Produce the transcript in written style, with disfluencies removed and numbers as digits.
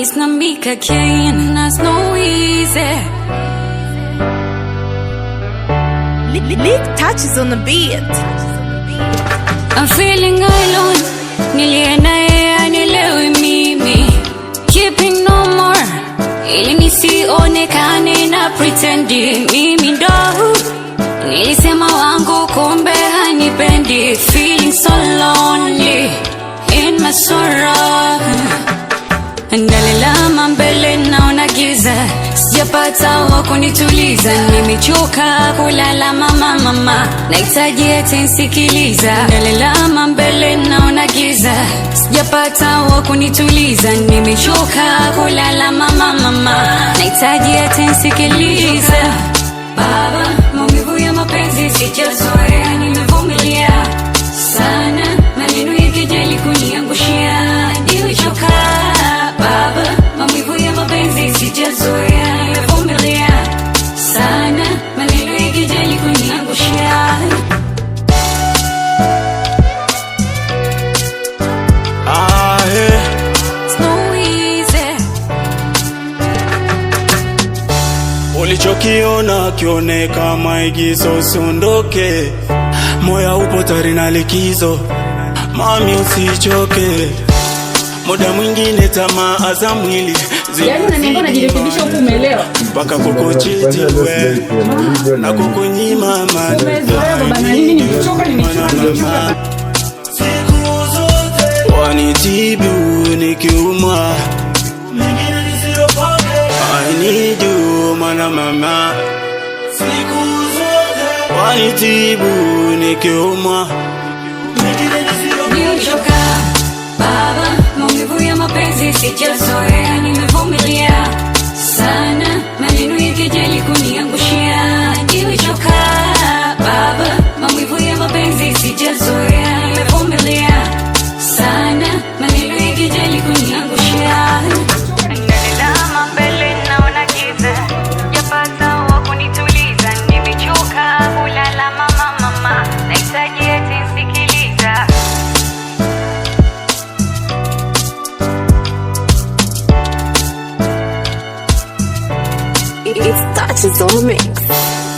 Iznamika Kane, nas no easy. Lick touches on the beat. I'm feeling alone. Nilienda nielewi mimi. Keeping no more. Ili nisionekane na pretendi. Mimi ndo nilisema wangu kumbe hanipendi. Feeling so lonely in my sorrow. Ndalalama mbele naona giza. Sijapata wa kunituliza. Nimechoka kulala mama. Nahitaji eti nisikiliza. Ndalalama mbele naona giza. Sijapata wa kunituliza. Nimechoka kulala mama. Nahitaji eti nisikiliza. Baba, maumivu ya mapenzi sijazoea. Nimevumilia sana. Maneno ya kejeli kuniangushia. Nimechoka baba, maumivu ya mapenzi sijazoea. Nimevumilia sana. Maneno ya kejeli kuniangushia. It's no easy. Ulichokiona kioneka maigizo, usiondoke. Moya upo tayari na likizo. Mami usichoke. Muda mwingine tamaa za mwili unajirekebisha huku, umeelewa? Mpaka kukuchiti we na kukunyima amani. Wanitibu nikiumwa, I need you mana mama. Wanitibu nikiumwa. Nimechoka baba, maumivu ya mapenzi sijazoea. Nimevumilia sana. Maneno ya kejeli kuniangushia. Nimechoka baba, maumivu ya mapenzi sijazoea. Nimevumilia sana. Maneno ya kejeli kuniangushia. Ndalalama mbele naona giza. Sijapata wa kunituliza. Nimechoka kulala mama. Nahitaji eti nisikiliza. It touches on the mix.